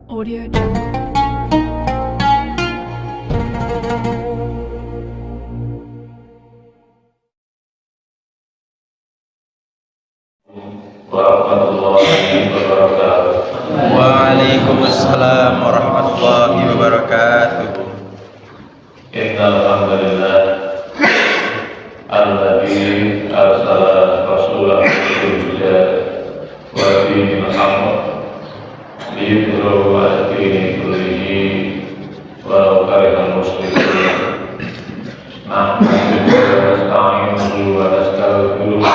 Audio Jungle. Warahmatullahi wabarakatuh. Waalaikumsalam warahmatullahi wabarakatuh. Innal hamdalillah alladzi arsala rasulahu bil huda wa dinil haqq liyudhhirahu 'ala dini kullihi walau karihal musyrikun. Nahmaduhu wa nasta'inuhu wa nastaghfiruh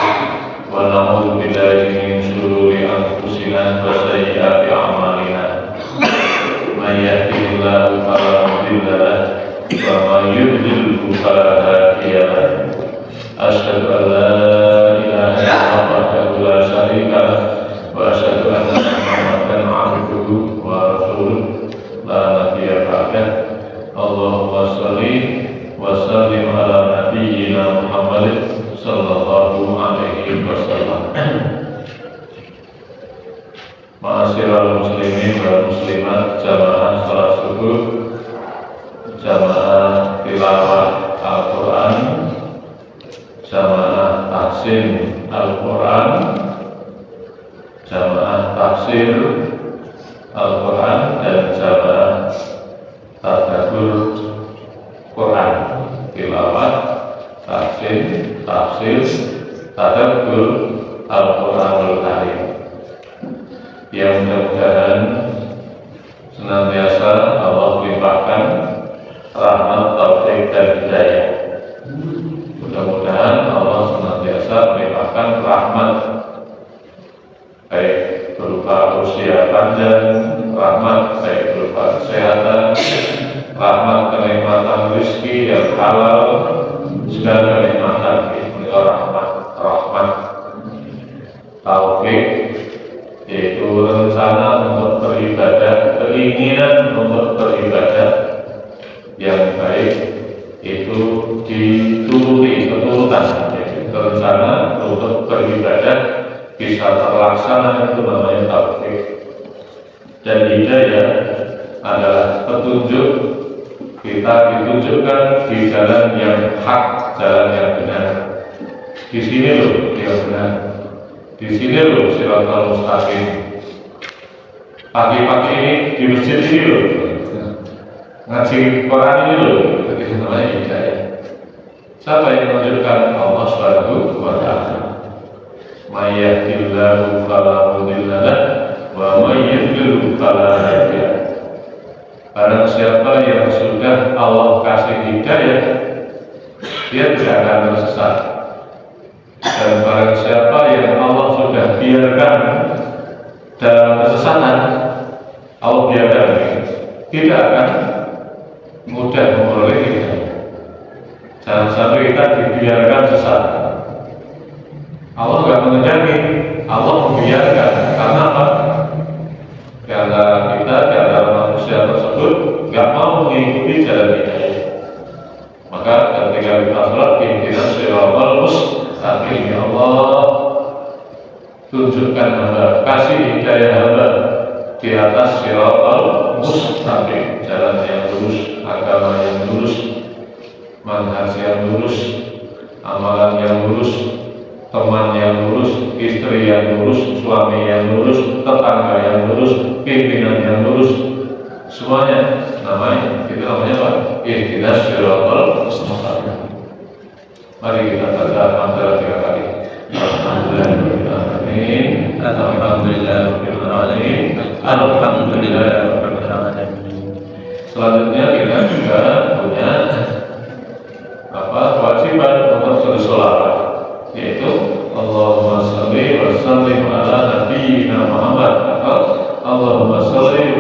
wa na'udzu billahi min shururi anfusina wa sayyiati a'malina. May yahdihillahu fala mudilla lahu wa may yudlilhu fala hadiya lahu. Asyhadu an la ilaha illallah wahdahu la syarika lahu wa asyhadu anna Muhammadan 'abduhu wa rasuluh la nabiyya ba'dah. Allahumma shalli wa sallim ala nabiyyina Muhammad sallallahu alaihi wasallam. Ma'asyiral muslimin wal muslimat, jamaah salat subuh, jamaah tilawah Al-Quran, jamaah tahsin Al-Quran, jamaah tafsir Al-Quran, dan jamaah tadabbur Quran. Tilawah, tahsin, tafsir, tadabbur Al-Quranul Karim. Yang mudah-mudahan senantiasa Allah limpahkan rahmat, taufik, dan hidayah. Mudah-mudahan Allah senantiasa melimpahkan rahmat, baik berupa usia panjang, rahmat baik berupa kesehatan, rahmat kenikmatan rezeki yang halal, segala kenikmatan itu rahmat, taufik, yaitu rencana untuk beribadah, keinginan untuk beribadah yang baik itu dituruti keturutan, yaitu rencana untuk beribadah bisa terlaksana, itu namanya taufik. Dan hidayah adalah petunjuk, kita ditunjukkan di jalan yang hak, jalan yang benar. Di sini loh yang benar, di sini loh siratal mustaqim. Pagi-pagi ini di masjid ini loh, ngaji Quran ini loh, itu namanya hidayah. Siapa yang menunjukkan? Allah Subhanahu wa ta'ala. May yahdihillahu fala mudilla lahu wa may yudlilhu fala hadiya lahu. Barang siapa yang sudah Allah kasih hidayah, dia tidak akan tersesat. Dan barang siapa yang Allah sudah biarkan dalam kesesatan, Allah biarkan, tidak akan mudah memperoleh hidayah. Jangan sampai kita dibiarkan sesat. Allah nggak mengendaki, Allah membiarkan. Karena apa? Karena kita, karena manusia tersebut nggak mau mengikuti jalan hidayah. Maka ketika kita sholat, ihdinas siratal mustaqim, ya Allah, tunjukkan hamba, kasih hidayah hamba di atas siratal mustaqim, jalan yang lurus, agama yang lurus, manhaj yang lurus, amalan yang lurus, teman yang lurus, istri yang lurus, suami yang lurus, tetangga yang lurus, pimpinan yang lurus, semuanya namanya, itu namanya apa? Ihdinas siratal mustaqim. Mari kita baca Al-Fatihah 3 kali. Alhamdulillahirrahmanirrahim. Alhamdulillahirrahmanirrahim. Alhamdulillahirrahmanirrahim. Selanjutnya kita juga punya kewajiban untuk bersolawat, yaitu Allahumma sholli wa sallim ala nabiyyina Muhammad, atau Allahumma sholli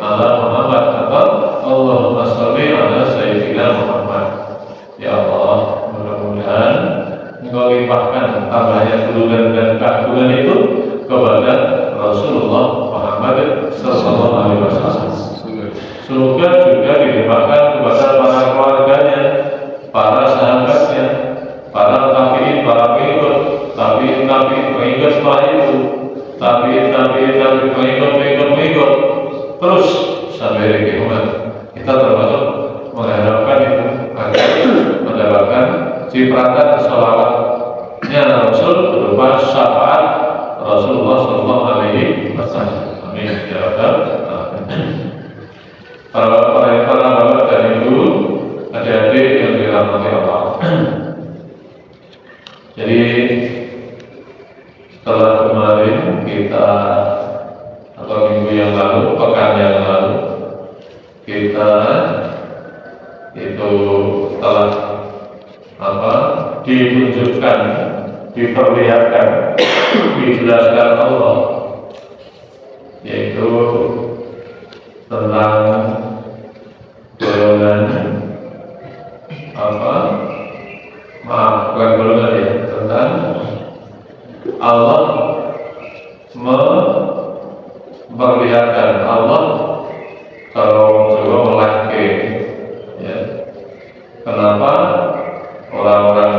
ala Muhammad, atau Allahumma sholli ala sayyidina Muhammad. Ya Allah, mudah-mudahan Engkau limpahkan tambahnya kedudukan dan keagungan itu kepada Rasulullah Muhammad sallallahu alaihi wasallam. Semoga juga dilimpahkan kepada para keluarganya, para sahabatnya, para tabi'in, para pengikut, tabi'in, pengikut setelah itu, tabi'in, pengikut kita itu telah ditunjukkan, diperlihatkan, dijelaskan Allah, yaitu tentang golongan bukan golongan ya, tentang Allah memperlihatkan Allah kalau coba melahirkan, ya. Kenapa orang-orang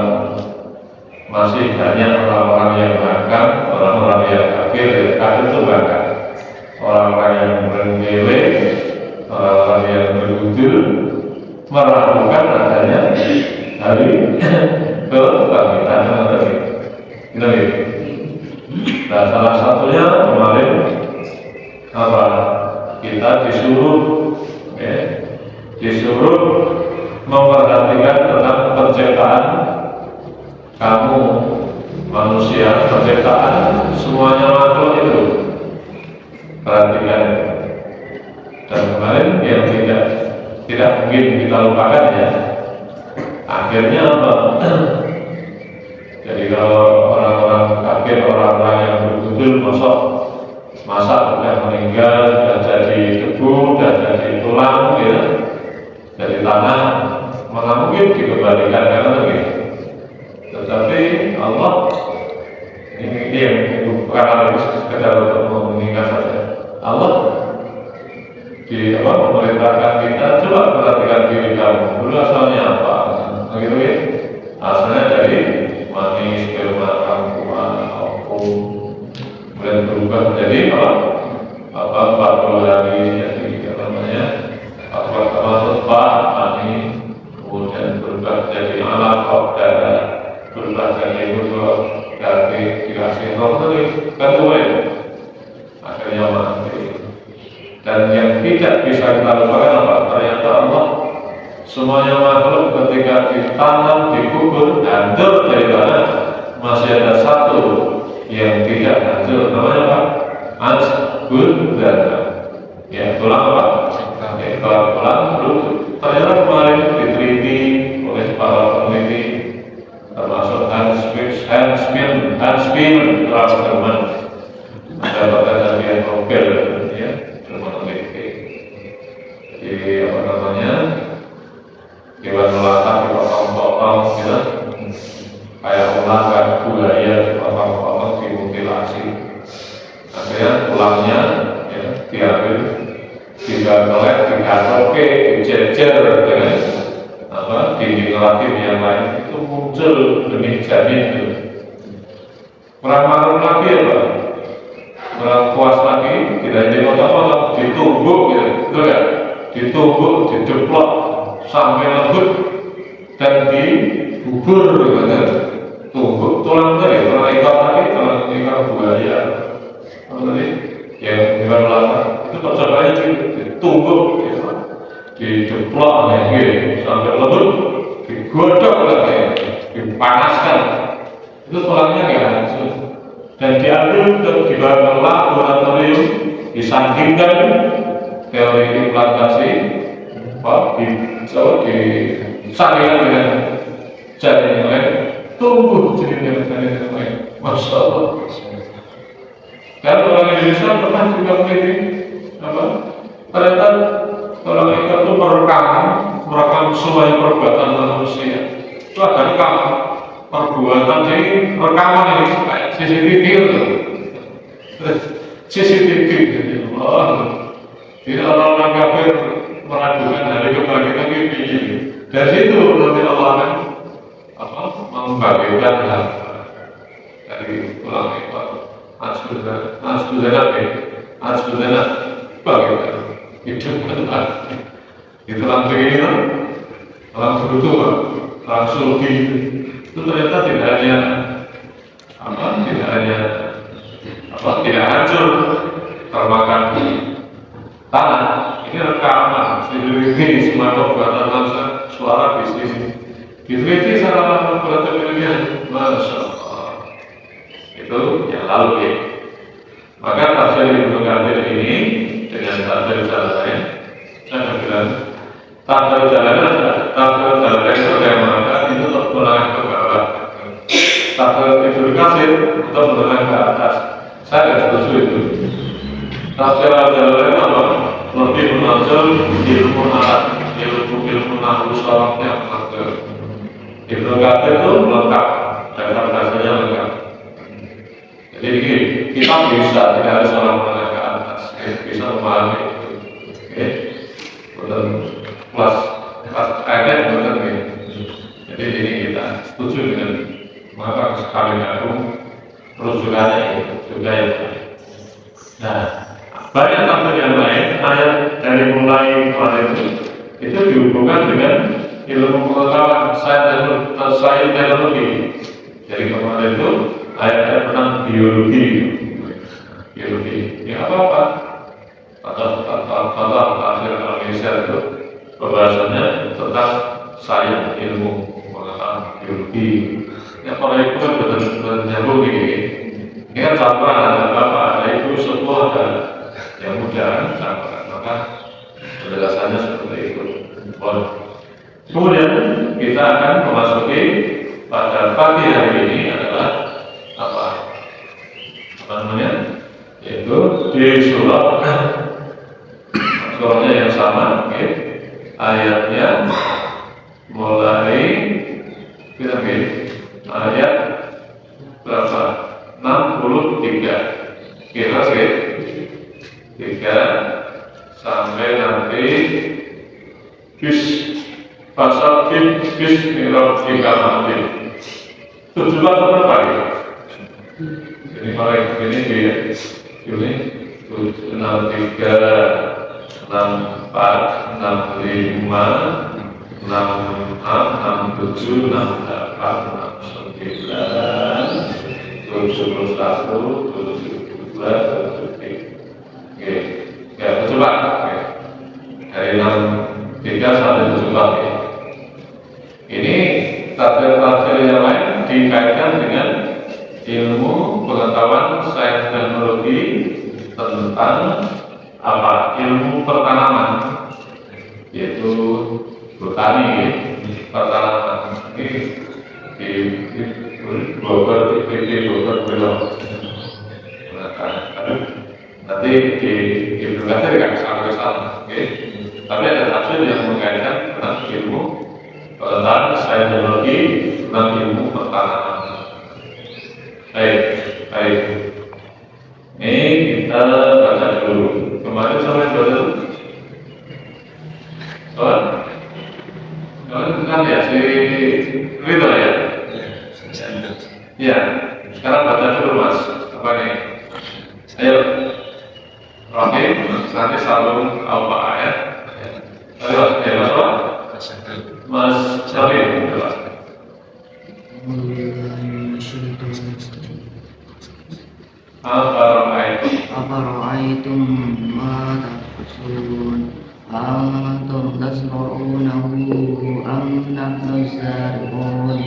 masih banyak orang-orang yang bahkan orang-orang yang kafir itu bahkan orang-orang yang bergele, orang-orang yang bergudul meragukan adanya hari kebangkitan nanti. Nah, salah satunya kemarin kita disuruh memperhatikan tentang penciptaan kamu manusia, penciptaan semuanya makhluk itu, perhatikan. Dan kemarin yang tidak mungkin kita lupakan ya, akhirnya apa? Jadi kalau orang-orang kafir, orang-orang yang bergudul masa sudah meninggal, sudah jadi debu, sudah jadi tulang, ya, jadi tanah, mana mungkin dikembalikan karena begitu. Tetapi Allah ini yang bukan harus sekedar untuk mengingat saja. Allah memerintahkan kita, coba perhatikan diri kamu dulu asalnya apa, begitu ya? Asalnya dari mani, sperma, kampuan, kemudian berubah menjadi 40 hari, jadi namanya mani, kemudian berubah menjadi alaqah, darah, berubah jadi mudghah, dikasih roh tadi kan tua ya, akhirnya mati. Dan yang tidak bisa kita lupakan apa? Ternyata Allah semuanya makhluk ketika ditanam, dikubur, hancur dari tanah, masih ada satu yang tidak hancur, namanya apa? Asbun dan ya, tulang apa? Ya, tulang rusuk. Ternyata kemarin diteliti oleh para peneliti, termasuk Hans Spemann Jerman, mendapatkan hadiah Nobel, ya, meneliti. Jadi hewan melata dipotong-potong, ya, kayak ulang kan budaya dipotong-potong, dimutilasi. Akhirnya tulangnya ya, diambil, digangelek, digatoke, dijejer dengan dinding relatif yang lain, itu muncul benih janin itu. Kurang maklum lagi apa? Kurang puas lagi, tidak dipotong-potong, ditumbuk gitu, betul kan? Ditumbuk, dideplok sampai lembut dan dibubur gitu. Tumbuk tulang tadi, tulang ikan tadi, tulang ikan buaya, tadi yang hewan melata itu percobaannya ditumbuk, dideplok gitu sampai lembut, digodok lagi, dipanaskan, itu tulangnya nggak hancur. Dan diambil untuk dibawa ke laboratorium, disandingkan teori implantasi, disandingkan dengan janin yang lain, tumbuh jadi janin yang lain. Masya Allah. Dan orang Indonesia pernah juga meneliti ternyata orang itu merekam semua perbuatan manusia. Itu ada rekaman perbuatan, jadi rekaman ini kayak CCTV itu. CCTV jadi Allah. Jadi orang-orang kafir meragukan hari kebangkitan ini. Dari situ nanti Allah akan membagikan dari tulang itu asbudana bagikan hidup dan itu langsung ini kan, langsung berubah, langsung itu ternyata tidak hancur termakan tanah. Ini rekaman CCTV semua perbuatan bangsa, suara di sini diteliti secara laboratorium ilmiah. Masya Allah, itu yang lalu ya. Maka tafsir Ibnu Katsir ini dengan tafsir lain, saya bilang Tanggal jalannya itu bagaimana? Itu untuk menengah ke bawah. Tanggal tidur kasir untuk menengah ke atas. Saya tidak setuju itu. Tanggal jalannya apa? Lebih menonjol ilmu alat, ilmu nahwu sorofnya menonjol. Ibnu Katsir itu lengkap, dasar dasarnya lengkap. Jadi kita bisa, tidak harus orang menengah ke atas, bisa memahami itu. Oke, betul. Kelas ayat betul nih. Jadi ini kita setuju dengan maka sekali aku rujukannya itu juga ya. Nah, banyak tafsir yang lain ayat dari mulai kemarin itu dihubungkan dengan ilmu pengetahuan sains teknologi. Jadi kemarin itu ayat tentang biologi, ya apa? Atau tafsir Indonesia itu pembahasannya tentang sains ilmu pengetahuan biologi. Ya kalau itu kan betul-betul nyambung ini. Ini kan campuran ada apa? Ada itu semua ada yang mudah campuran. Maka penjelasannya seperti itu. Kemudian kita akan memasuki pada pagi hari ini adalah apa namanya? Yaitu di surahnya yang sama, okay. Ayatnya mulai kita ayat berapa? 63 kira sih 3 sampai nanti pasal bis mirab 3 nanti 7 berapa ya? Ini kalau ini dia ini 7, 6, 3, 6, 4, 6, 5, 6, 6, 7, 6, 8, 6, 9, 71, 72, 73. Oke, ya 74. Dari 63 sampai 74 ya. Ini tafsir yang lain dikaitkan dengan ilmu pengetahuan sains teknologi tentang apa? Ilmu pertanaman, yaitu botani, pertanaman. Ini di Bogor, di Bogor belum. Nanti di Ibnu Katsir kan sampai sana, oke? Tapi ada tafsir yang mengaitkan tentang ilmu tentang sains teknologi tentang ilmu pertanaman. Baik. Ini kita baca dulu. Kemarin sampai baca soal kan ya si Rito ya. Ya. Sekarang baca dulu Mas. Apa nih? Ayo. Oke, nanti salung apa ayat? Ayo, Mas Syarif, أفرأيتم ما تحرثون أأنتم تزرعونه أم نحن الزارعون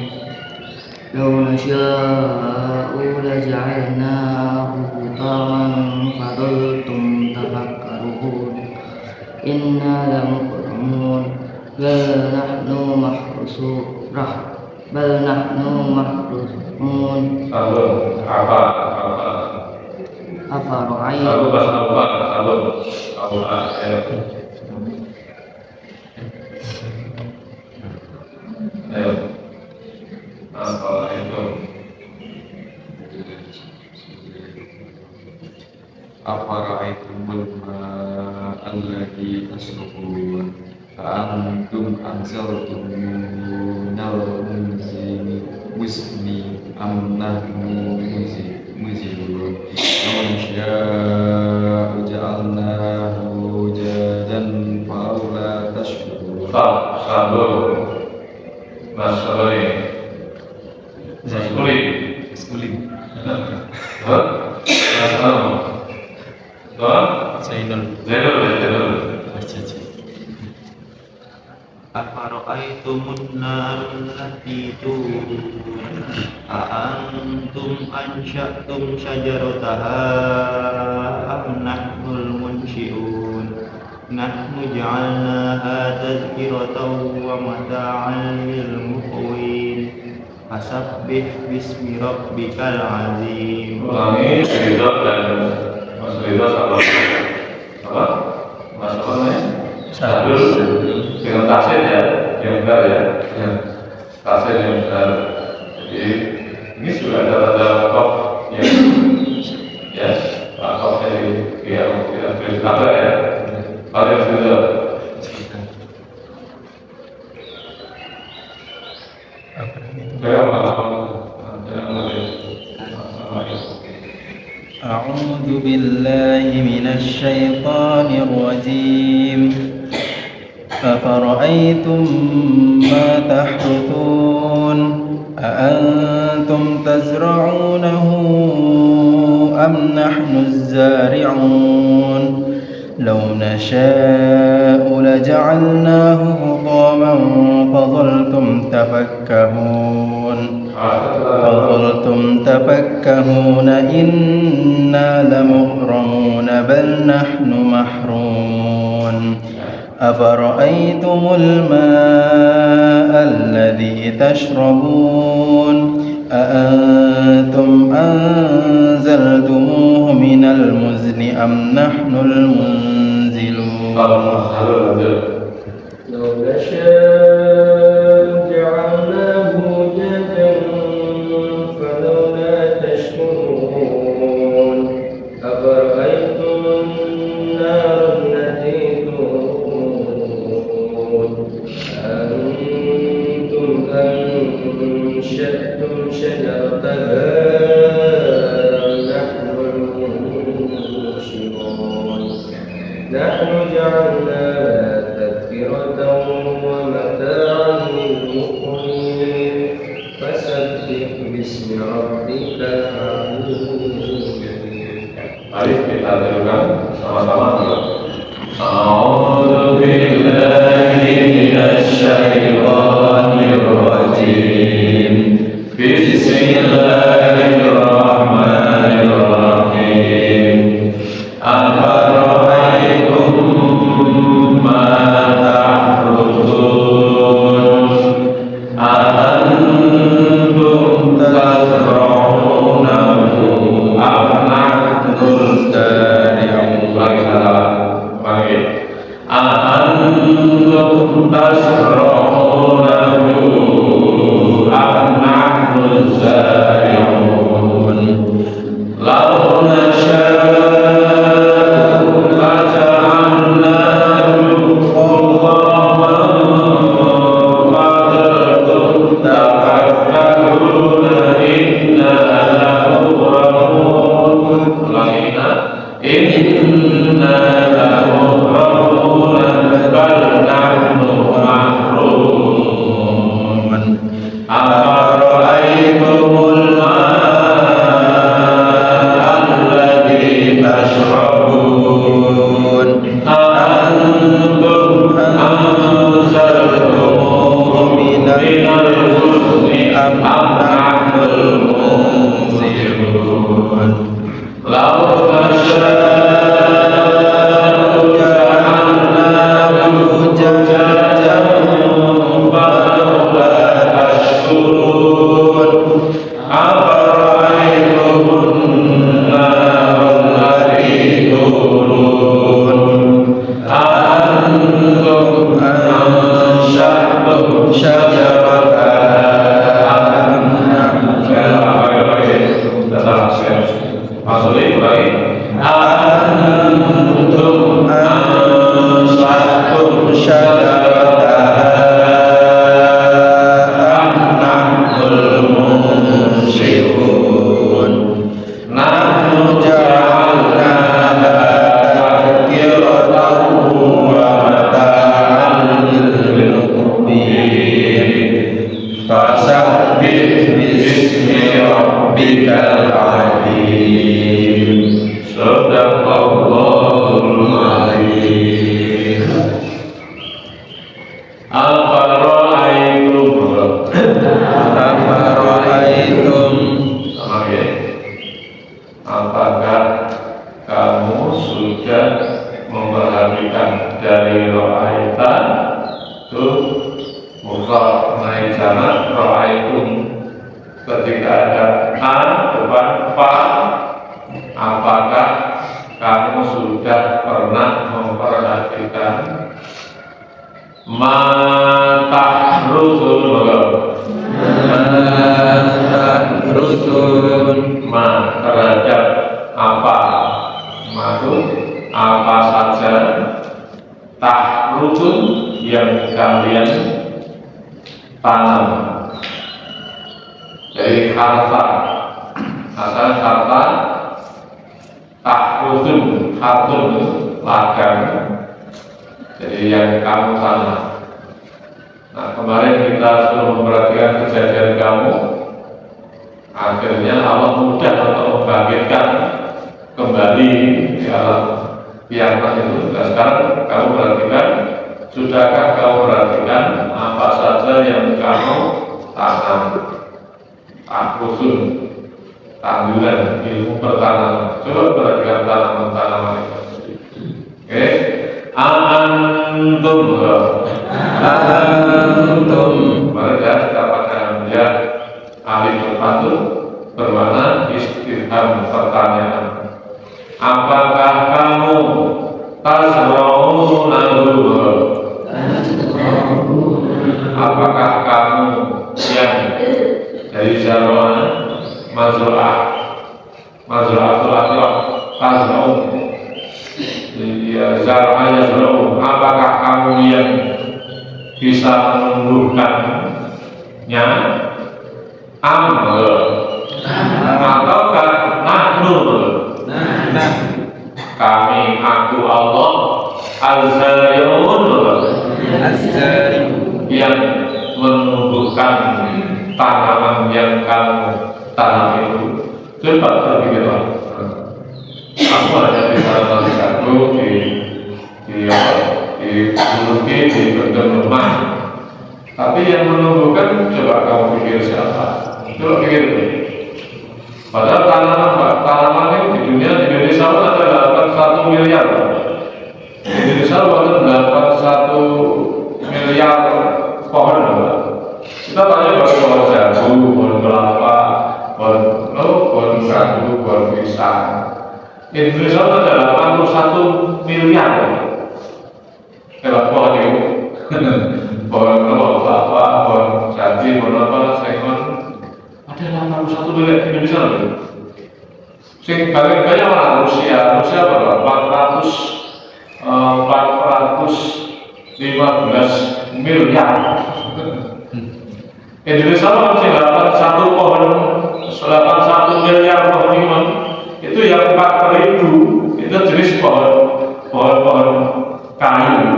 لو نشاء لجعلناه حطاما فظلتم تفكرون إنا لمكرمون بل نحن محروسون أفرأيتم الماء الذي تشربون أأنتم أنزلتموه من المزن أم نحن المنزلون لو نشاء جعلناه أجاجا فلولا تشكرون. Afara'aytumun nar allati turun a'antum ansha'tum syajarataha am nahnul munshi'un نحن جعلناها تذكرة ومتاعا للمقوين فسبح باسم ربك العظيم. Ulangi cerita dan Mas Rida sama apa? Mas apa namanya? Sadul dengan tasir ya, yang benar ya. Tasir yang benar. Jadi ini sudah ada tanda kop yang ya, kop dari yang kita ya. Kalau yang sudah أعوذ بالله من الشيطان الرجيم أفرأيتم ما تحرثون أأنتم تزرعونه أم نحن الزارعون لو نشاء لجعلناه حطاما فظلتم تفكهون إنا لمغرمون بل نحن محرومون أفرأيتم الماء الذي تشربون أأنتم أنزلتموه من المزن أم نحن المنزلون لو نشاء جعلناه جدا فلولا تشكرون أفرأيتم النار التي تورون أأنتم أنشأتم شجرتها نحن المنشئون نحن جعلناها تذكرة ومتاعا للمقوين فسبح باسم ربك العظيم. Mari kita teruskan sama-sama dulu. A'udzu billahi minasy syaithanir rajim. Bismillahirrahmanirrahim. Afara'aytum ma tahruthun A'antum tazra'unahu am nahnu zari'un. A'antum tazra'unahu am nahnu zari'un. Law nasha'u laja'alnahu hutaman fadhaltum tafakkahuna inna lamughraqun. Inna lamughraqun bal nahnu mahrumun. Afara'aytumul ma'a alladhi tashrabun A'antum anzaltumuhu minal muzni am nahnul munzilun. Law nasha'u ja'alnahu jajajan falawla tashkurun. Afara'aytumun nar allati turun diperhatikan dari ro'aita itu mufrad naik jamak ro'aitum. Ketika ada an depan fa, apakah kamu sudah pernah memperhatikan mata rusun ma terhadap apa maksud apa saja tahrusun yang kalian tanam. Dari harta asal harta tahrusun hartun ladang, jadi yang kamu tanam. Nah, kemarin kita sudah memperhatikan kejadian kamu, akhirnya Allah mudah untuk membangkitkan kembali di alam kiamat itu. Nah, sekarang kamu perhatikan, sudahkah kamu perhatikan apa saja yang kamu tanam? Akhusun, tanduran, ilmu pertanaman. Coba perhatikan tanaman-tanaman itu. Oke, antum mereka dapatkan ya alif berpatu bermakna istifham, pertanyaan. Apakah kamu tasraunahu? Apakah kamu yang dari zarona mazra'atul akhlaq tasrau ya zar'aya zarau, apakah kamu yang bisa menumbuhkannya ataukah nahnu kami aku Allah az-zari'un yang menumbuhkan tanaman yang kamu tanam itu. Coba terpikirlah. Aku hanya bisa satu di bentuk rumah, tapi yang menumbuhkan coba kamu pikir siapa? Coba pikir. Padahal tanaman itu di dunia di Indonesia ada 81 miliar. Di Indonesia ada 81 miliar pohon. Kita tanya bagi pohon jagung, pohon kelapa, pohon sagu, pohon pisang. Indonesia ada 81 miliar. Kalau pohon itu, pohon kelapa, pohon jagung, pohon apa, sengon, ada 81 miliar di Indonesia. Sing banyak mana? Rusia berapa? 415 miliar. Indonesia masih 81 pohon, 81 miliar pohon itu yang 4.000 itu jenis pohon kayu.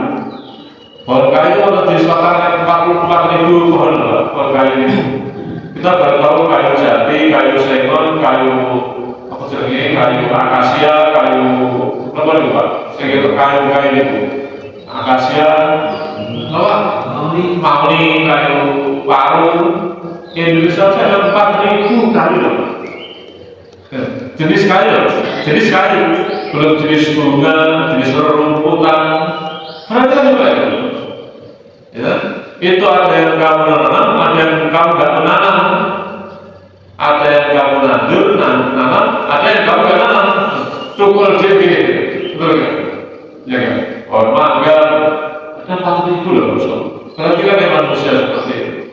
Pohon kayu atau jenis makanan 44.000 pohon kayu ini. Kita baru tahu kayu jati, kayu sengon, kayu apa jenis, kayu akasia, kayu apa itu Pak? Segitu kayu itu. Akasia, apa? Mahoni, kayu paru. Indonesia ada 4.000 kayu. Jenis kayu, belum jenis bunga, jenis rumputan. Perhatikan juga itu. Ya, itu ada yang kamu nanam, ada yang kamu nggak menanam. Ada yang kamu nanam, ada yang kamu nggak nanam. Tukul jadi, betul kan? Ya kan? Pohon mangga, ada 4.000 loh, perhatikan ya manusia seperti itu.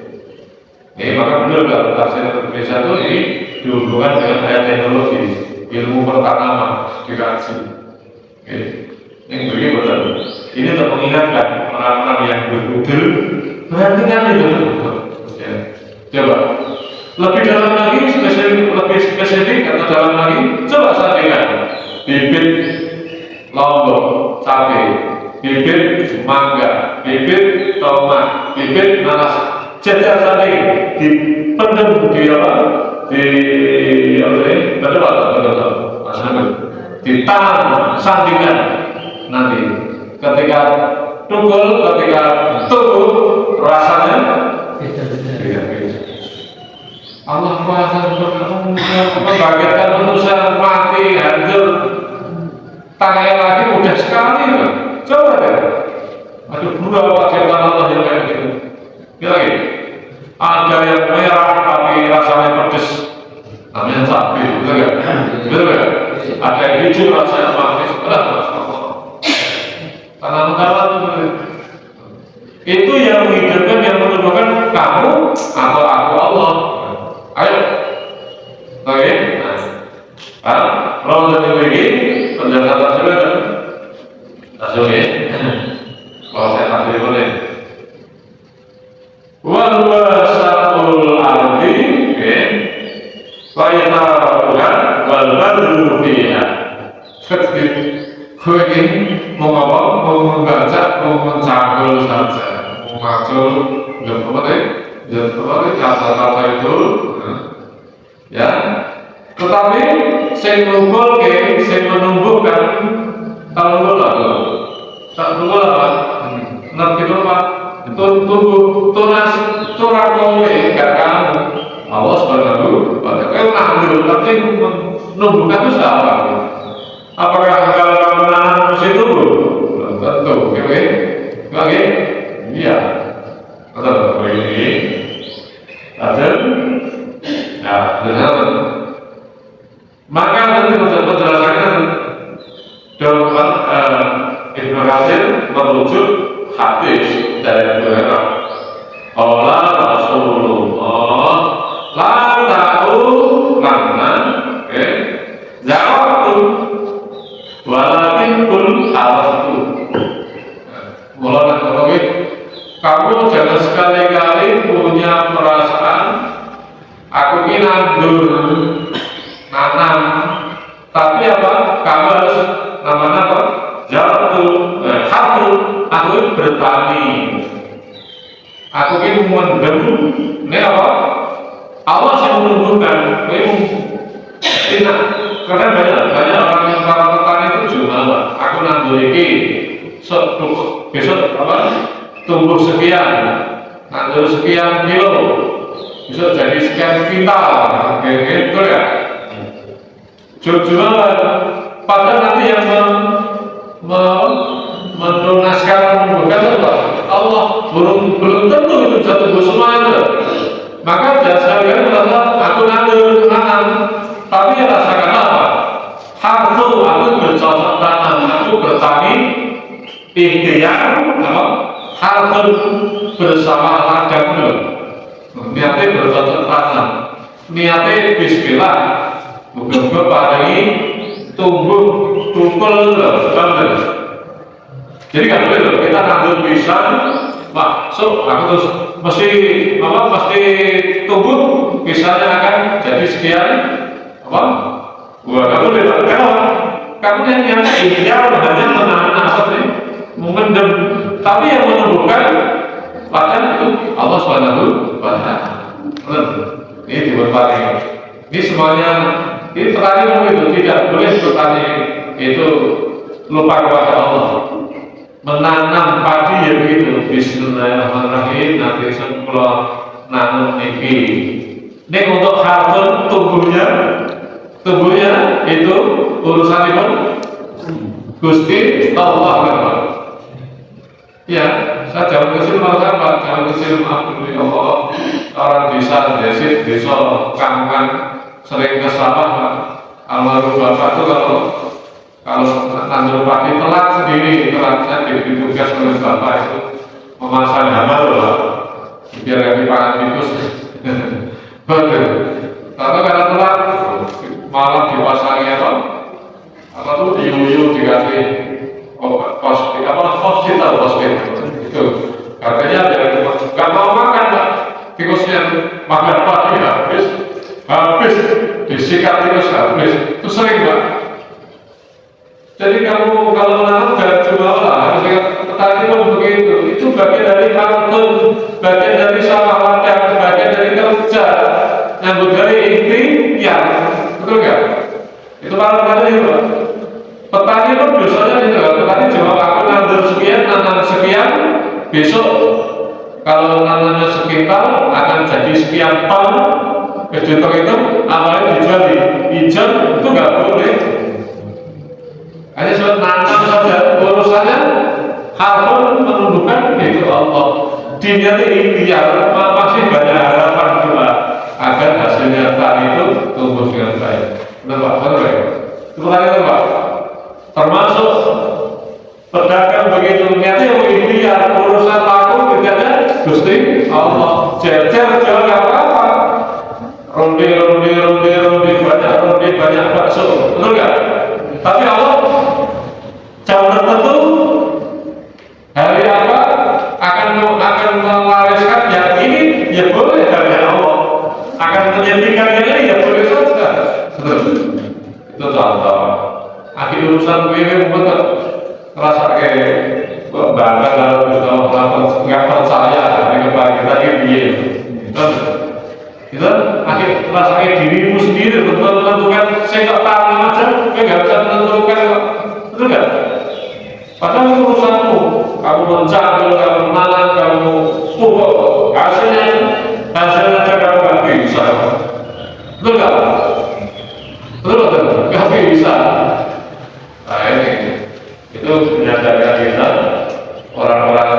Maka benar kalau tafsir Indonesia itu ini dihubungkan dengan ayat teknologi, ilmu pertanaman dikaji. Yang begini betul. Ini untuk mengingatkan orang-orang yang berbudel, perhatikan itu. Coba lebih dalam lagi, lebih spesifik atau dalam lagi, coba sampaikan bibit lombok, cabai, bibit mangga, bibit tomat, bibit nanas. Jajar tadi dipendam di apa? Ditanam, sandingan nanti ketika tukul, ketika tumbuh rasanya beda. Allah kuasa membagikan manusia mati hancur, tanya lagi mudah sekali. Coba deh. Aduh, berapa ciptaan Allah yang kayak gitu. Gila lagi. Ada yang merah tapi rasanya pedes. Namanya cabai, betul nggak? Betul nggak? Ada yang hijau rasanya manis. Tanam-tanam itu yang menghidupkan, yang menumbuhkan kamu atau aku Allah. Ayo, oke. Nah, Ramadan ini penjelasan tersebut, hasilnya. Kalau saya kasih boleh. Wal wasaul ardi, Tuhan wal bardu fiha. Kau ini mau ngomong, mau membaca, mau mencakul saja, mau macul, jangan kata-kata itu, ya. Tetapi saya menumbuhkan tanggul apa? Nanti apa? Tunas turakole gak kamu. Allah Subhanahu wa Ta'ala. Kau nanggur, tapi menumbuhkan itu siapa? Apakah kalau kamu menanam mesin tumbuh? Tentu, oke? Iya. Betul, ini. Lanjut. Nah, benar. Maka nanti penjelasannya dalam Ibnu Katsir merujuk hadis dari Abu Hurairah. Allah Rasulullah la ta'u lanna jawabtu walakin kul halastu. Mulai dari kamu jangan sekali-kali punya perasaan aku ini nanam, tapi apa? Kamu harus namanya apa? Jatuh, aku ini bertani, aku ini mendem, ini apa? Allah yang menumbuhkan, tidak, karena banyak orang yang para petani itu jual, aku nandur ini, besok apa? Tumbuh sekian, nandur sekian kilo, besok jadi sekian kintal, kayak gitu ya. Jual, padahal nanti yang menunaskan menumbuhkan itu Allah, belum tentu itu jatuh semua itu. Maka jangan sekali-kali merasa aku nandur tanam, tapi ya rasakan apa? Hartu aku bercocok tanam, aku bertani, ikhtiar apa? Hartu bersama ladang dulu. Niatnya bercocok tanam, niatnya bismillah. Bukan padahi tumbuh tukul banget. Jadi kan betul kita nandur pisang, masuk aku terus mesti tumbuh pisangnya akan jadi sekian apa? Wah kamu lihat kamu yang ideal hanya menanam apa sih? Memendam, tapi yang menumbuhkan ladang itu Allah Subhanahu wa Ta'ala. Ini diberpati. Ini semuanya. Ini petani itu tidak boleh petani itu lupa kepada Allah. Menanam padi ya begitu. Bismillahirrahmanirrahim. Nanti sekolah nanam ini. Ini untuk harta tubuhnya itu urusan itu Gusti Allah. Ya, saya jangan kecil maaf, jangan kecil maaf dulu ya Allah. Orang desa kampungan sering ke sawah, almarhum bapak itu kalau nandur pagi telat sendiri, saya diberi tugas oleh bapak itu memasang hammer loh, biar yang dipangan tikus. Betul. Tapi karena telat malam dipasangi apa tuh diuyu dikasih hospital itu harganya dari nggak mau makan pak tikusnya makan pagi habis disikat tikus habis itu sering pak. Jadi kamu kalau menanam jangan jual lah, petani pun begitu. Itu bagian dari kantun, bagian dari sawah ladang, bagian dari kerja yang dari ikhtiar, betul nggak? Itu para petani pak. Petani pun biasanya itu, petani jawab aku nandur sekian, nanam sekian, besok kalau nanamnya sekitar akan jadi sekian ton. Kejutan itu awalnya dijual di hijau itu nggak boleh. Hanya soal nanam saja urusannya Harun menundukkan itu Allah. Dia ikhtiar masih banyak harapan juga agar hasilnya tadi itu tumbuh dengan baik. Benar Pak? Benar Pak? Itu pertanyaan Pak. Termasuk pedagang begitu niatnya ikhtiar urusan laku tidaknya Gusti Allah. Jejer jual apa? Ronde banyak bakso, betul nggak? Tapi Allah jam tertentu hari apa akan mewariskan yang ini, ya boleh dari Allah. Akan menyediakan yang ini, ya boleh saja. Itu contoh. Akhir urusan gue betul. Rasa kayak bangga kalau kita nggak percaya dengan kebahagiaan ini. Itu akhir rasanya dirimu sendiri betul menentukan. Saya nggak tahu aja, saya nggak bisa menentukan, betul nggak? Padahal itu urusanmu. Kamu mencari, kamu menanam, kamu pupuk, hasilnya aja kamu nggak bisa. Betul nggak? Betul nggak bisa. Nah ini itu menyadarkan kita orang-orang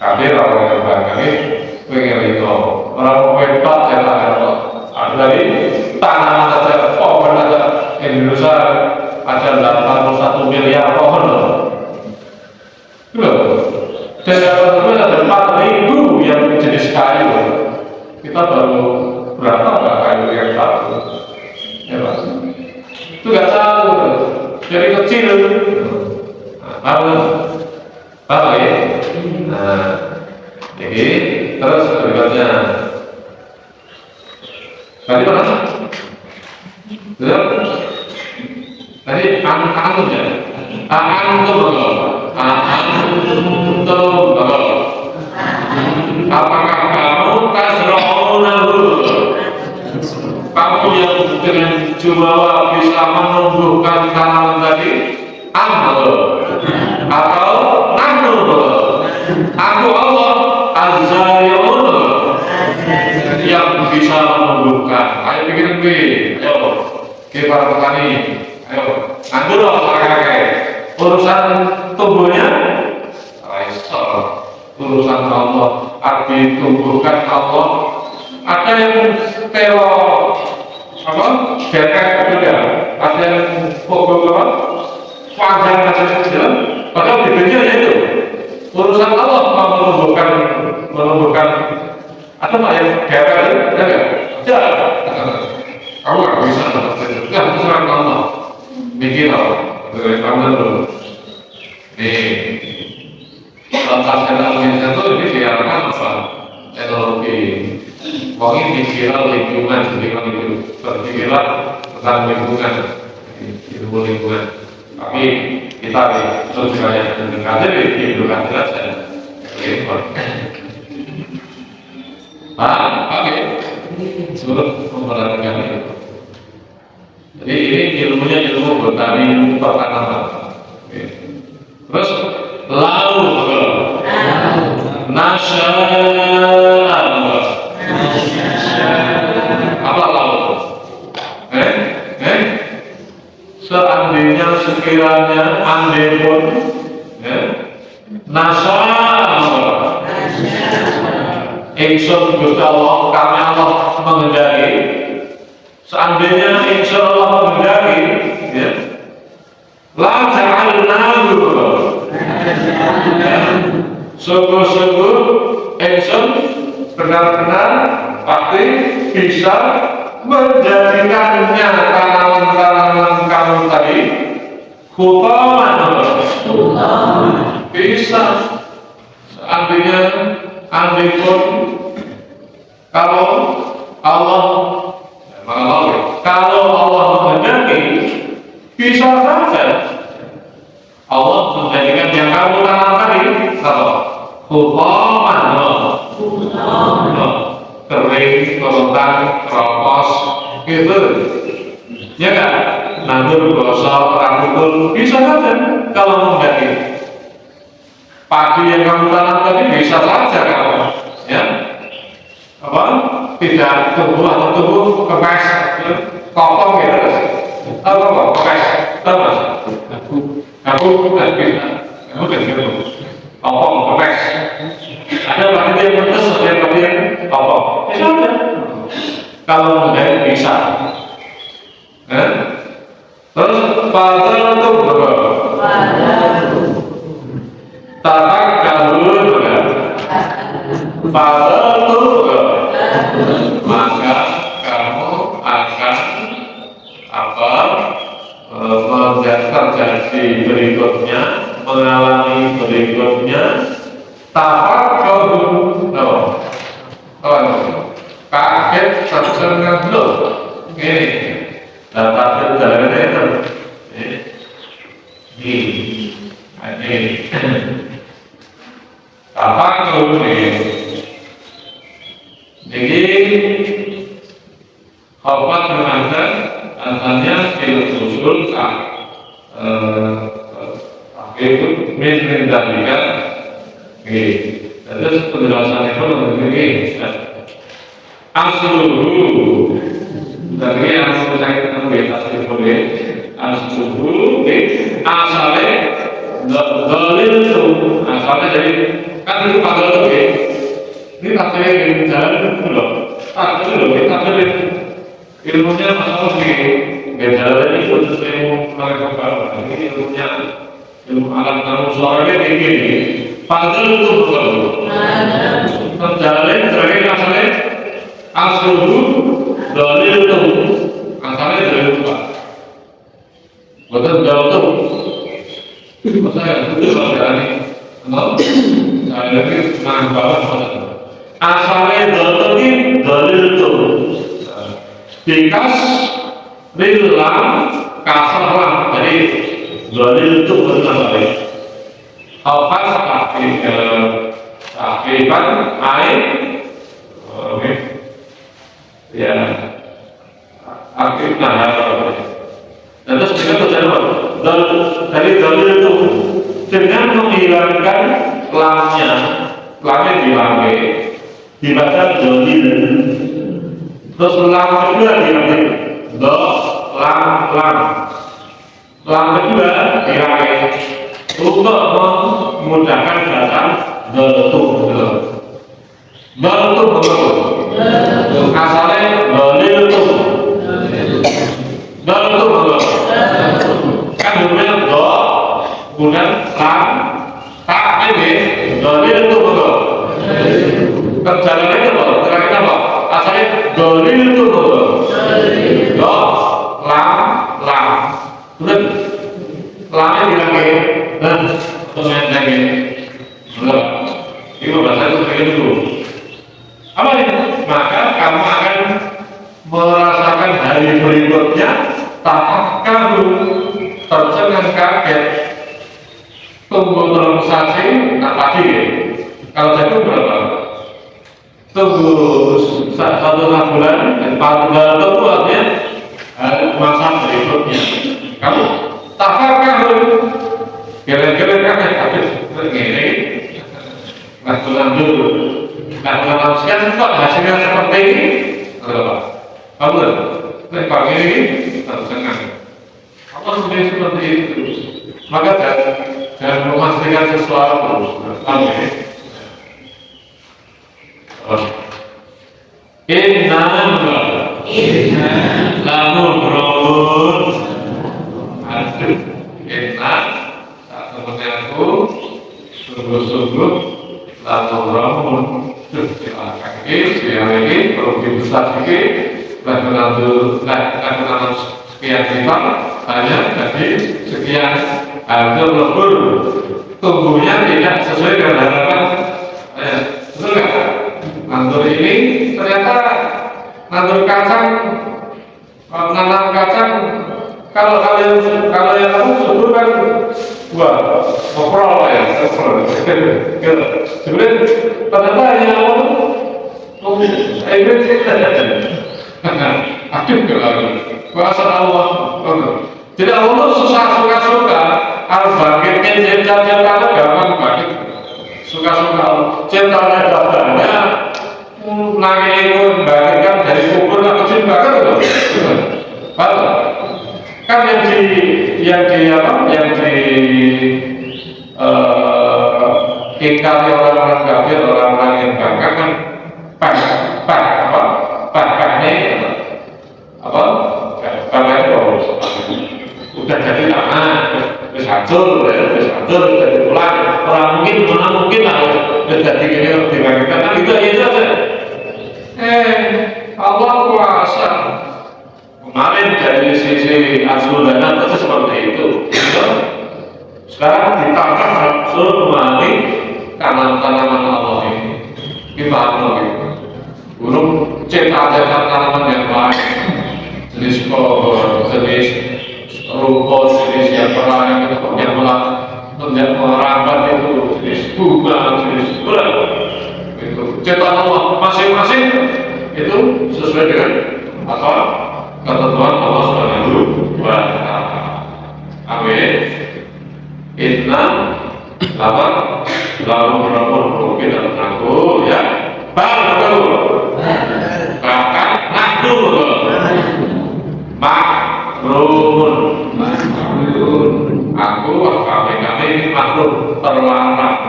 kafir, orang-orang kafir pengen itu orang hebat ya Allah. Ada dari tanaman saja, pohon saja Indonesia ada 81 miliar pohon loh. Dan ada 4.000 yang jenis kayu. Kita baru berapa kayu yang satu? Ya Pak. Itu nggak tahu. Dari kecil. Apa ya? Nah, jadi terus berikutnya. Tadi mana? Tadi antum ya. Apakah kamu tasra'unahu? Kamu yang dengan jumawa bisa menumbuhkan tanaman tadi? Atau aku Allah Az-Zari'un yang bisa menumbuhkan. Ayo bikin para petani. Ayo, anggur urusan tumbuhnya urusan Allah, arti tumbuhkan Allah. Ada yang dekat juga, ada yang panjang saja, padahal dibenci itu urusan Allah menumbuhkan atau yang dekat ya kamu nggak bisa nggak urusan Allah bikin Allah dari kamu dulu nih tentang teknologi itu ini diarahkan apa teknologi mau ini pikiran lingkungan itu berpikiran tentang lingkungan ilmu lingkungan tapi kita terus banyak mendekati di lingkungan saja oke sebelum memperhatikan itu jadi ini ilmunya ilmu botani pertanaman terus lalu apa lalu seandainya sekiranya andai pun Ingsun Gusti Allah kami Allah mengendaki seandainya insya Allah mengendaki la ja'alnahu sungguh-sungguh ingsun benar-benar pasti bisa menjadikannya tanaman-tanaman kamu tadi khutaman bisa seandainya andai pun kalau Allah menghendaki bisa saja Allah menjadikan yang kamu tanam tadi khutaman kering, kerontang, keropos gitu ya kan? Nandur, gosok, rangkul bisa saja kalau menghendaki padi yang kamu tanam tadi bisa saja kamu ya tidak tumbuh atau tumbuh kempes kopong gitu atau kempes tahu mas? Aku bukan kita, kamu kan gitu. Topong, kepes. Ada panitia yang pedes, ada yang panitia yang topong. Ya sudah. Kalau menjahit bisa. Terus fadl itu berapa? Tatak kahul berapa? Fadl itu berapa? Maka kamu akan terjadi berikutnya, mengalami berikutnya. Tafakkur, kaget tercengang loh. Ini dapat jalan itu. Ini tafakkur ini. Jadi khawfat mengantar antanya usul itu mengendalikan. Terus penjelasan itu begini. Asluhu dari yang saya ketemu di atas boleh. Asluhu asalnya dalil itu asalnya dari kan itu padahal itu ini tafsir yang jalan itu loh. Tak itu loh kita tafsir ilmunya masalah di jalan ini untuk ilmu mereka baru. Ini ilmunya ilmu alam kamu suaranya tinggi nih. Padahal itu betul. Terjalin terakhir asalnya asluhu dalil itu asalnya dalil itu pak. Betul dalil itu. Maksudnya itu kalau dari saya lagi menambah asalnya dalil itu. Dikas rilam kasarlah jadi dalil itu benar-benar. Alfas takriban air, ya, akhirnya dan terus kita terjadi dari dalil itu dengan menghilangkan lamnya diambil, dibaca dalil, terus lam kedua diambil, lam kedua diambil. Untuk memudahkan datang bentuk asalnya dalil itu kan kemudian do kemudian lam tak ini dalil itu betul perjalanannya apa terakhir apa asalnya dalil itu betul do lam kemudian lamnya bilangin dan kemudian lagi itu bahasa itu kayak dulu apa itu? Maka kamu akan merasakan hari berikutnya tafakkur tercengang kaget tunggu transaksi tak pagi kalau saya itu berapa? Tunggu satu bulan dan tunggu artinya masa berikutnya kamu tafakkur kira-kira kaget habis begini lakukan dulu lakukan sekian kok hasilnya seperti ini apa? Kamu kalau ini harus tenang apa seperti itu maka jangan memastikan sesuatu kamu ini inna lamun berobun inna satu menyaku sungguh-sungguh lamun siang ini perlu besar sedikit lakukan sekian lipat hanya jadi sekian hampir lebur tumbuhnya tidak sesuai dengan harapan betul nggak? Nandur ini ternyata nandur kacang nanam kacang kalau yang kamu subur kan wah ngobrol ya sebenarnya ternyata yang aktif kalau kuasa Allah tidak Allah suka harus bangkitnya cinta gampang bangkit suka cintanya dadanya nangis itu bangkitkan dari kubur atau cinta kan loh kan yang di ingkari orang-orang kafir, orang-orang yang bangkang kan bangkangnya apa? Bangkangnya udah jadi tanah, wis hancur, jadi pulang. Orang mungkin mana mungkin lah jadi gini dibangkitkan kan itu aja. Allah kuasa. Kemarin dari sisi Al-Sulana itu seperti itu. Sekarang ditangkap seluruh kembali tanaman Allah ini. Kita lagi gunung cetak tanaman yang lain, jenis pohon, jenis rumput, jenis yang lain itu yang merambat itu jenis bunga, jenis bulan. Itu cetak Allah masing-masing itu sesuai dengan apa ketentuan Allah Subhanahu wa Ta'ala. Amin. Inna lama lalu mungkin dalam aku ya baru bahkan nahdu makrumun aku kami ini makhluk terlarang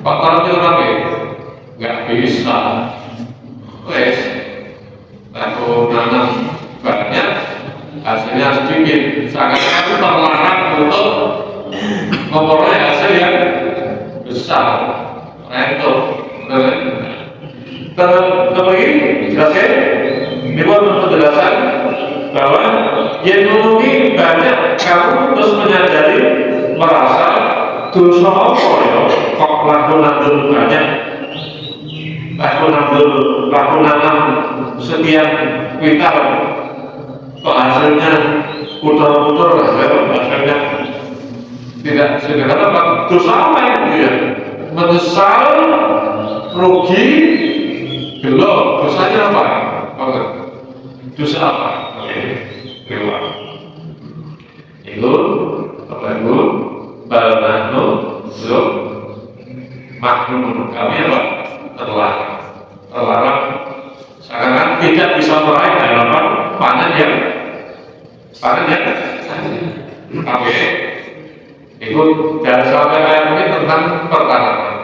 kok terlarang ya nggak bisa wes aku nanam banyak hasilnya sedikit sangat terlarang untuk memperoleh hasil yang besar. Nah itu terlebih jelaskan dibuat penjelasan bahwa yang mungkin banyak kamu terus menyadari merasa dosa apa ya kok laku banyak laku nanam sekian kuintal kok hasilnya putar-putar hasilnya tidak sederhana. Dosa apa itu ya? Menyesal, rugi, gelap. Dosanya apa? Dosa apa? Lewat. Itu apa itu? Balnahnu, belum makhluk kami apa? Terlarang. Sekarang tidak bisa meraih harapan panen yang kami. Ikut dan sampai ayat ini tentang pertanaman.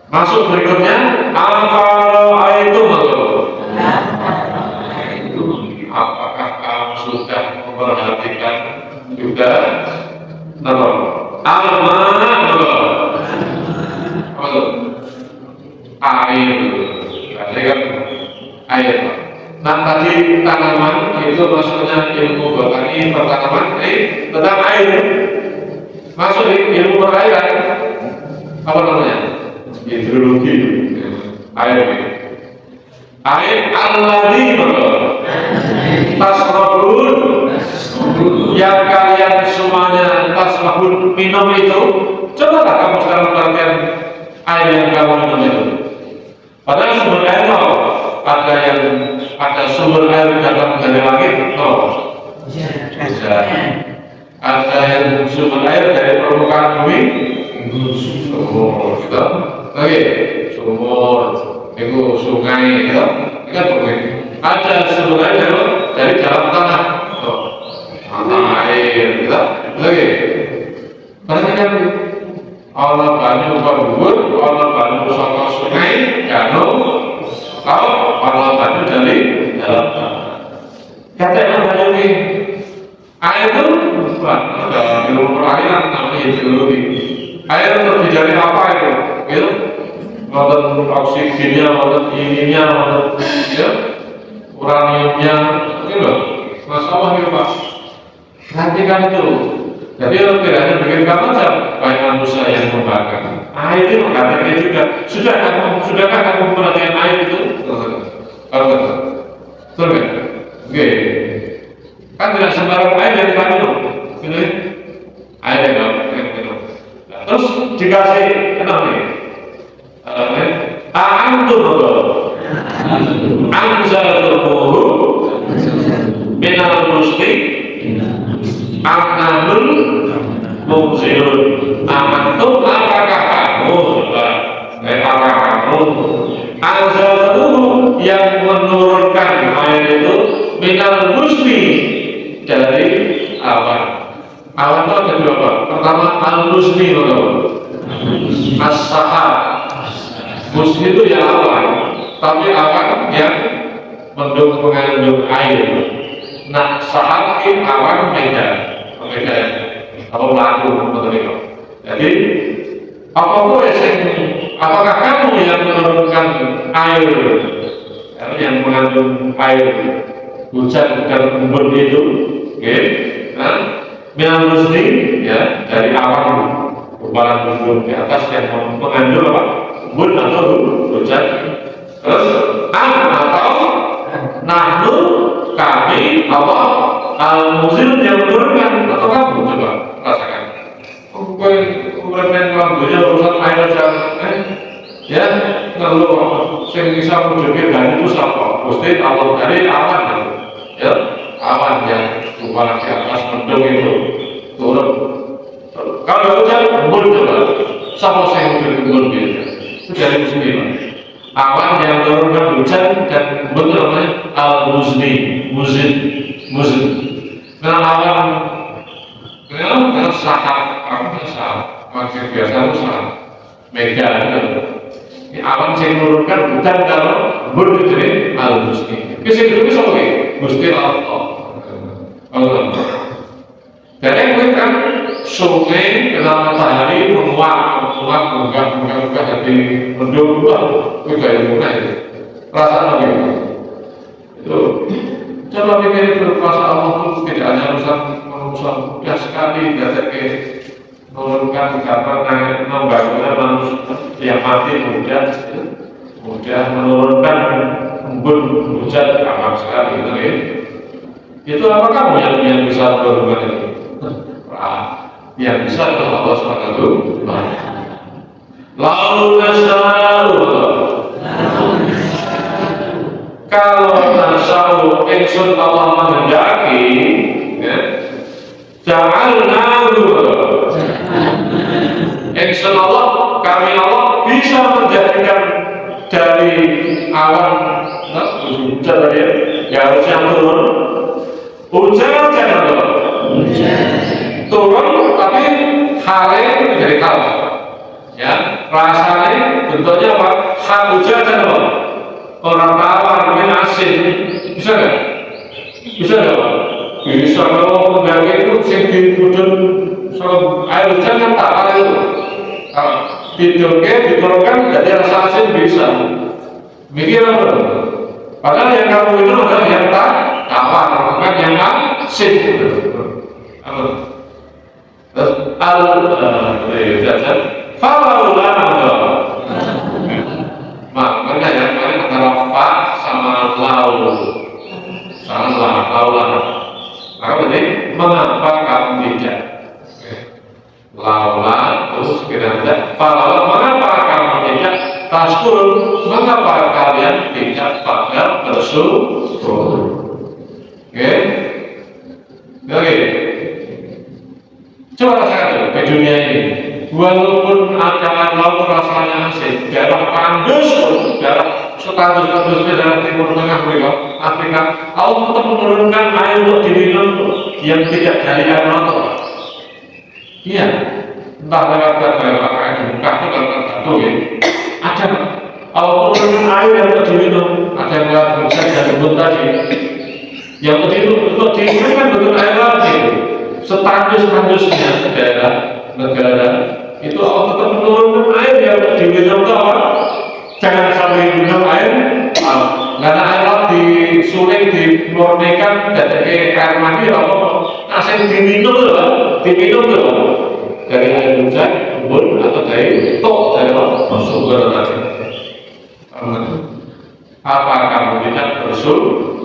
Masuk berikutnya apa itu betul? Apakah kamu sudah memperhatikan juga betul? Al-mana betul? Betul. Air kan air. Nah tadi tanaman itu maksudnya ilmu botani pertanaman tentang air. Masuk di ilmu perairan apa namanya? Hidrologi air alladhi tasrabun yang kalian semuanya tasrabun minum itu cobalah kamu sekarang perhatikan air yang kamu minum itu padahal sumber air ada sumber air datang dari langit bisa ada yang sumber air dari permukaan bumi sumur gitu oke sumur itu sungai gitu kan bumi ada sumber air dari dalam tanah air gitu oke perhatikan Allah banyu berbubur Allah banyu saka sungai danau laut Allah banyu dari dalam tanah kata yang banyu ini air itu ada ilmu perairan namanya hidrologi. Air terdiri dari apa itu? Gitu? Wonten oksigennya, wonten ininya, wonten ya, uraniumnya, gitu. Masya Allah ya Pak. Perhatikan itu. Jadi tidak hanya bikin kamu saja, baik manusia yang membakar. Air itu mengatakan juga. Sudahkah kamu perhatikan air itu? Kalau betul kan? Oke. Kan tidak sembarang air yang kita minum, gitu ya? Air yang minum. Terus dikasih kenapa nih? Antum betul. Anzalumuhu minal musli Anamul mungzilun. Antum apakah kamu Anzalumuhu yang menurunkan air itu minal musli dari awan. Awan itu ada dua Pak. Pertama al-musni as-sahab. Musni itu yang awan, tapi awan yang mengandung air. Nah, sahab ini awan medan atau lagu begitu. Jadi apakah kamu yang menurunkan air, yang mengandung air hujan dan embun itu, minal musni, ya, dari awan gumpalan embun di atas yang mengandung apa? Embun atau hujan. Terus atau nahnu kami Allah al-muzil yang menurunkan, atau kamu coba rasakan. Kemudian lampunya urusan air aja, ya, lalu yang bisa menunjukkan dari itu siapa? Pasti Allah dari awan, ya, awan yang gumpalan di atas mendung itu turun. Kalau hujan embun coba, siapa yang menunjukkan embun itu? Itu dari muslim. Awan yang menurunkan hujan dan embun namanya al-muzni, muzin. Nah, awan karena sahab, maksud biasa itu sahab mega. Ini awan yang menurunkan hujan kalau embun itu al-muzni. Kisah itu bisa oke, musti Allah. Dan yang kan sungai dalam matahari menguap dari mendung itu kayak mulai perasaan lagi itu. Coba pikir itu kuasa Allah itu tidak hanya urusan mudah sekali, tidak menurunkan karena membangunnya manusia yang mati mudah menurunkan embun hujan aman sekali gitu ya. Itu apa kamu yang bisa menurunkan itu? Yang bisa adalah Allah SWT. Lalu nasya'u, kalau nasya'u ingsun Allah menghendaki, ja'alnahu, ingsun Allah, kami Allah bisa menjadikan dari awan hujan tadi ya, harusnya turun hujan turun, tapi halnya menjadi kalah, ya, rasanya bentuknya apa? Hal hujan apa? Orang tawar, min asin, bisa nggak? Bisa nggak? Bisa. Kalau mengganti itu sing dihujun soal air hujan kan tawar itu. Kalau diturunkan jadi rasa asin bisa. Mikir apa? Padahal yang kamu itu adalah yang tawar, bukan yang asin. Apa? Terus makanya yang paling antara fa sama lau, maka berarti mengapa kamu tidak laula, terus kira-kira falau, mengapa kamu tidak taskur, mengapa kalian tidak pada bersyukur? Oke. Coba rasakan di dunia ini, walaupun akan laut rasanya asin, daerah Pandus, daerah status-statusnya daerah Timur Tengah Afrika, Allah tetap menurunkan air untuk diminum yang tidak dari air mata. Iya, entah lewat air di muka itu kalau tergantung ya. Ada Allah menurunkan air yang untuk diminum, ada yang lewat hujan dan embun tadi. Yang untuk diminum kan betul air laut itu. Status-statusnya daerah negara itu Allah tetap menurunkan air yang diminum itu apa? Jangan sampai minum air karena air laut disuling, dimurnikan dari air mandi apa? Asin diminum itu dari air hujan, embun atau dari dari sumber tadi. Apa kamu tidak bersyukur?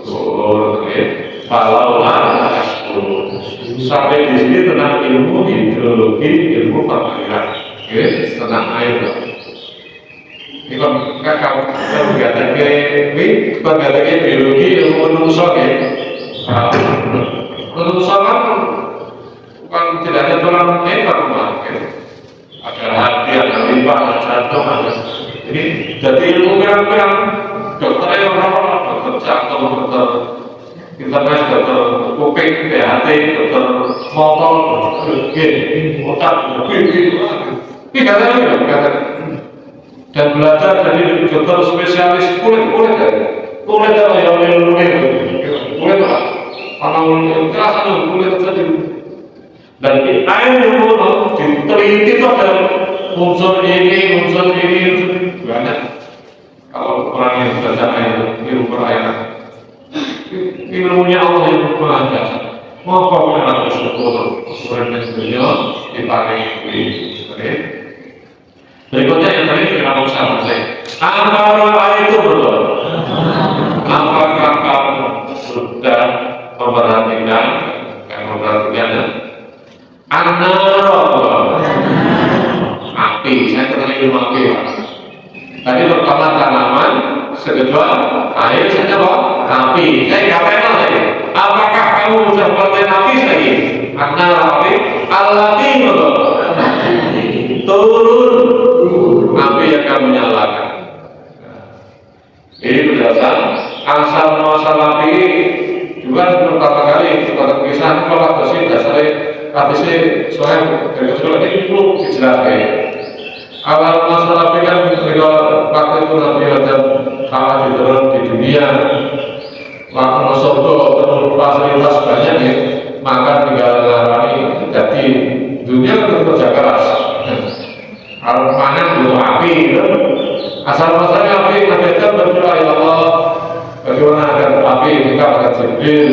Kalau sampai di sini tentang ilmu hidrologi, ilmu perairan, tentang air. Ini kan kamu berkata biologi ilmu manusia, manusia kan bukan tidak hanya tulang hebat, ada hati, ada limbah, ada jantung, ada. Jadi ilmu pirang-pirang dokter orang dokter jantung, dokter internet, dokter kuping, PHT, dokter motor, otak, ini katanya dan belajar jadi dokter spesialis kulit apa yang kulit lah orang kerasa kulit tadi dan air yang mau diteliti itu ada unsur ini banyak. Kalau orang yang belajar air ilmu perairan ilmunya Allah yang mengajar mau apa pun harus bersyukur dan beliau diparingi berikutnya yang tadi kita mau sama saya apakah itu betul? Apakah kamu sudah memperhatikan api? Saya kenal ilmu api Pak. Tadi pertama tanaman, kedua air, saya jawab api. Saya katakan lagi, apakah kamu sudah memperhatikan api lagi? Api alati turun api yang kamu nyalakan. Ini berdasar asal muasal api juga pertama kali pada kisah kalau dosis dasarnya hadisnya soal dari sekolah ini perlu dijelaskan. Awal masalah api kan ketika waktu itu Nabi Adam kalah di dunia, waktu masuk ke fasilitas banyak ya, maka tinggal ngarani jadi dunia itu kerja keras. Kalau panen butuh api, asal masalahnya api Nabi Adam berdoa ya Allah, bagaimana agar api kita akan Jibril.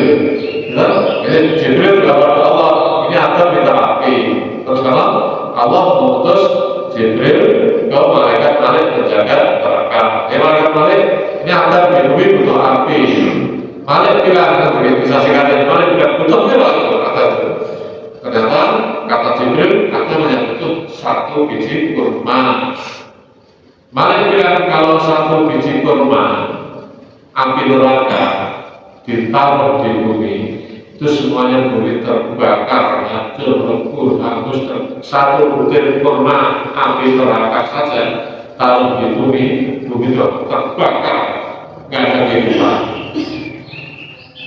Jadi Jibril kepada Allah, ini Adam minta api. Terus kalau Allah mengutus Jibril ke malaikat penjaga neraka. Malaikat Malik ini Adam di bumi butuh api. Malik bilang bisa singkatnya Malik bilang butuh kata ternyata kata Jibril Adam hanya butuh 1 biji kurma. Malik bilang kalau 1 biji kurma api neraka ditaruh di bumi itu semuanya bumi terbakar, hancur, lebur, hangus. 1 butir kurma api neraka saja taruh di bumi itu terbakar, nggak ada kehidupan.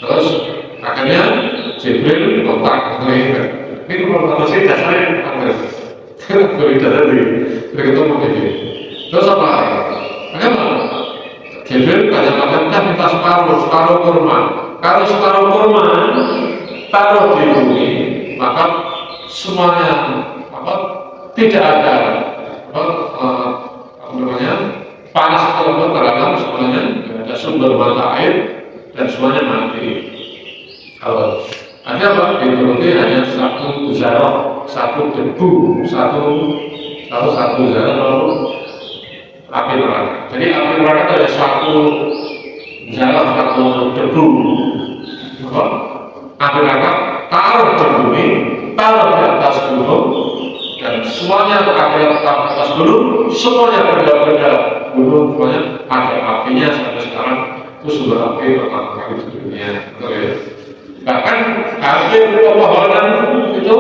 Terus akhirnya Jibril kontak ini kalau saya dasarnya apa? Berita tadi, begitu begini. Terus apa? Kenapa? Jibril kadang-kadang kan minta separuh kurma. Kalau separuh kurma taruh di bumi, maka semuanya tidak ada panas atau terhadap semuanya, tidak ada sumber mata air dan semuanya mati. Kalau ada apa? Dituruti hanya 1 zarah, 1 debu, satu zarah lalu api neraka. Jadi api neraka itu ada 1 zarah, 1 debu. Api neraka taruh di bumi, taruh di atas gunung, dan semuanya ada di atas gunung, semuanya benda-benda gunung, semuanya ada apinya sampai sekarang. Itu sumber api pertama kali di dunia. Bahkan hampir pepohonan itu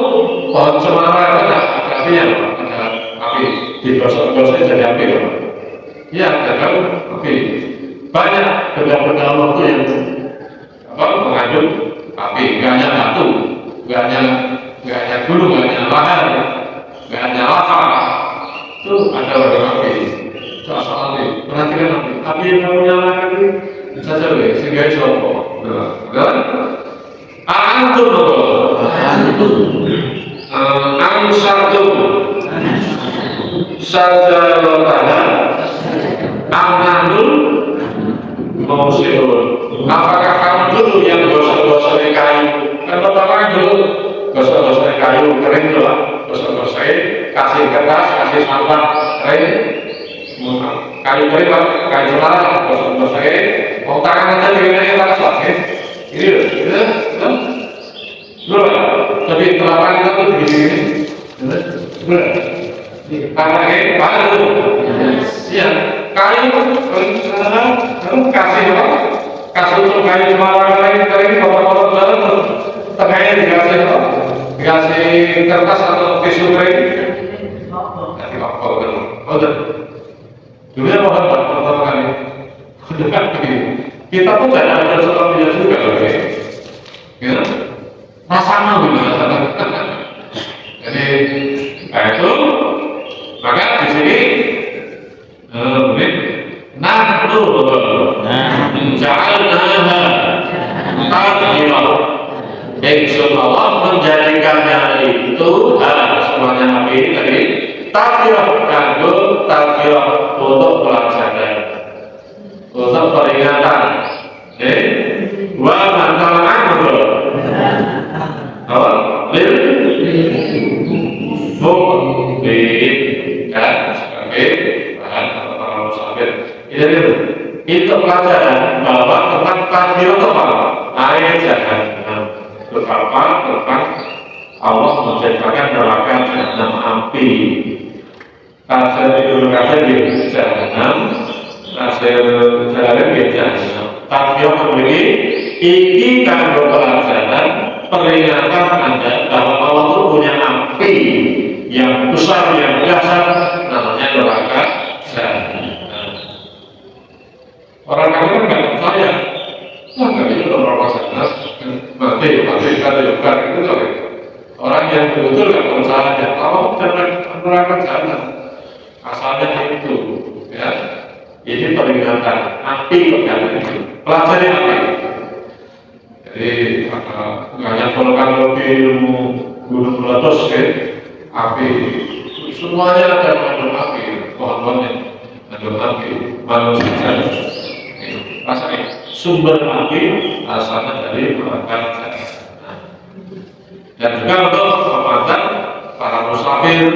pohon cemara itu ada apinya, ada api digosok-gosok jadi api. Ya, ada api. Banyak benda-benda Allah itu yang mengandung api. Gak hanya batu, gak hanya gunung, gak hanya lahar, gak hanya lava. Itu ada api. Itu asal api. Perhatikan api. Api yang kamu nyalakan ini saja deh, sehingga itu apa? Antum ansartum sajarotana amanul mausiun. Apakah kamu dulu yang gosok-gosok kayu? Kan pertama dulu gosok-gosok kayu kering dulu lah, gosok-gosok kasih kertas, kasih sampah kering, kayu kering lah, kayu cemara, gosok-gosok mau tangan aja dengan tangan sakit. Ini loh, tapi telapak kita tuh begini, pakai dulu, ya, kayu, kamu kasih apa? Kasih untuk kayu cemara kering, potong-potong jalan, tengahnya dikasih apa? Dikasih kertas atau tisu kering, nanti apa? Udah, dulu ya mohon pertama kali, udah begini. Kita pun jangan ada seorang dia juga, oke? Ya, rasanya gimana? Jadi, itu maka di sini takbirah kanggo takbirah untuk pelajaran, untuk peringatan. Wa mata'an apa? Lil mukmin kan sebagai bahan para musafir. Itu pelajaran bahwa tentang takbir itu apa? Ayat jahanam betapa tentang Allah menciptakan neraka jahanam api. Hasil itu kata di jahanam, hasil jalan di jahanam. Takbir begini, ini kanggo pelajaran peringatan Anda bahwa Allah itu punya api yang besar, yang dahsyat, namanya neraka jahanam. Orang kafir kan nggak percaya, nggak bisa neraka jahanam, mati kata juga itu loh. Orang yang betul nggak percaya, Allah neraka jahanam, asalnya itu, ya. Ini peringatan api pegangan itu, pelajari api. Jadi banyak vulkanologi ilmu gunung meletus ya, api semuanya ada mengandung api, pohon-pohonnya mengandung api, manusia rasanya sumber api asalnya dari neraka jahanam. Dan juga untuk memandang para musafir.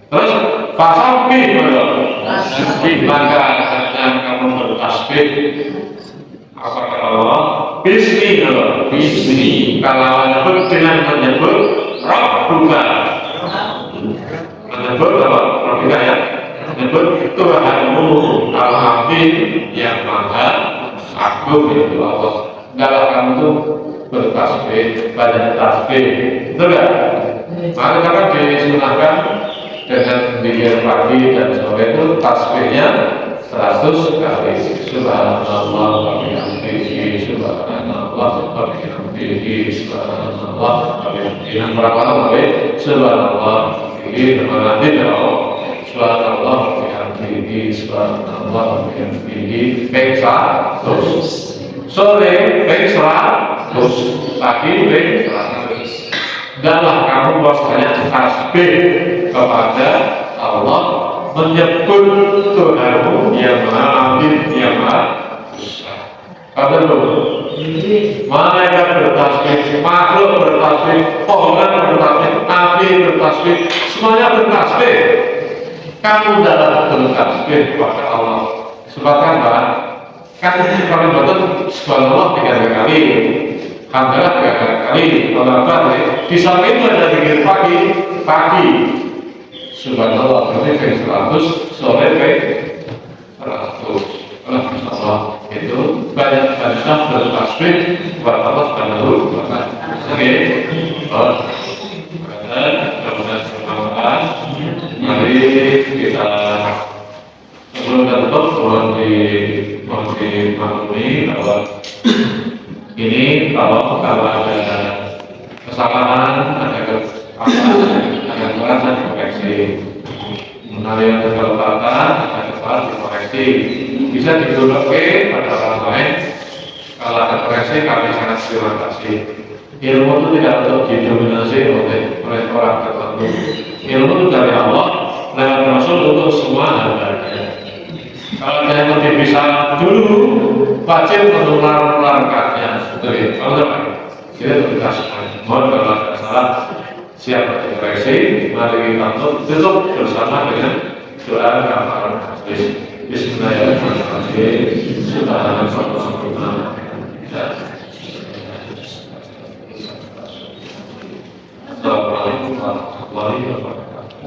Terus fasabbih maka yang kamu bertasbih apa kata Allah? Bismi kalau menyebut dengan menyebut Rabbuka, menyebut apa? Rabbuka ya, menyebut Tuhanmu Al-Azim yang maha agung itu Allah. Dalam kamu tuh bertasbih, banyak tasbih, betul nggak? Maka disunahkan dengan zikir pagi dan sore itu tasbihnya 100 kali. Subhanallah wa bihamdihi, subhanallah wa bihamdihi, subhanallah wa bihamdihi. Yang berapa kali? Subhanallah ini nanti tahu. Subhanallah wa bihamdihi, subhanallah wa bihamdihi. Baik 100. Sore baik 100. Pagi baik 100. Danlah kamu bahwasanya tasbih kepada Allah, menyebut Tuhanmu yang maha agung, yang maha besar. Kata dulu, malaikat bertasbih, makhluk bertasbih, pohon bertasbih, api bertasbih, semuanya bertasbih. Kamu dalam bertasbih kepada Allah. Sebabkan apa? Kan kalau betul subhanallah 3 kali. Alhamdulillah 3 kali, Allah di samping itu ada zikir pagi, subhanallah berarti 100, sore 100. Allah itu banyak bertasbih kepada Allah Subhanahu wa Ta'ala. Oke, kemudian mari kita sebelum kita tutup mohon dimaklumi bahwa ini kalau ada kesalahan, ada kesalahan dikoreksi. Mengenai yang kelewatan, ada kesalahan dikoreksi. Bisa digunakan pada orang lain. Kalau ada koreksi, kami sangat terima kasih. Ilmu itu tidak untuk didominasi oleh orang tertentu. Ilmu itu dari Allah, lewat Rasul untuk semua hambanya. Kalau ada yang lebih bisa dulu, wajib menularkannya. Kalau tidak, kita tugas. Mohon kalau ada salah, siap dikoreksi. Mari kita tutup bersama dengan doa kafaratul majlis. Bismillahirrahmanirrahim. Assalamualaikum warahmatullahi wabarakatuh.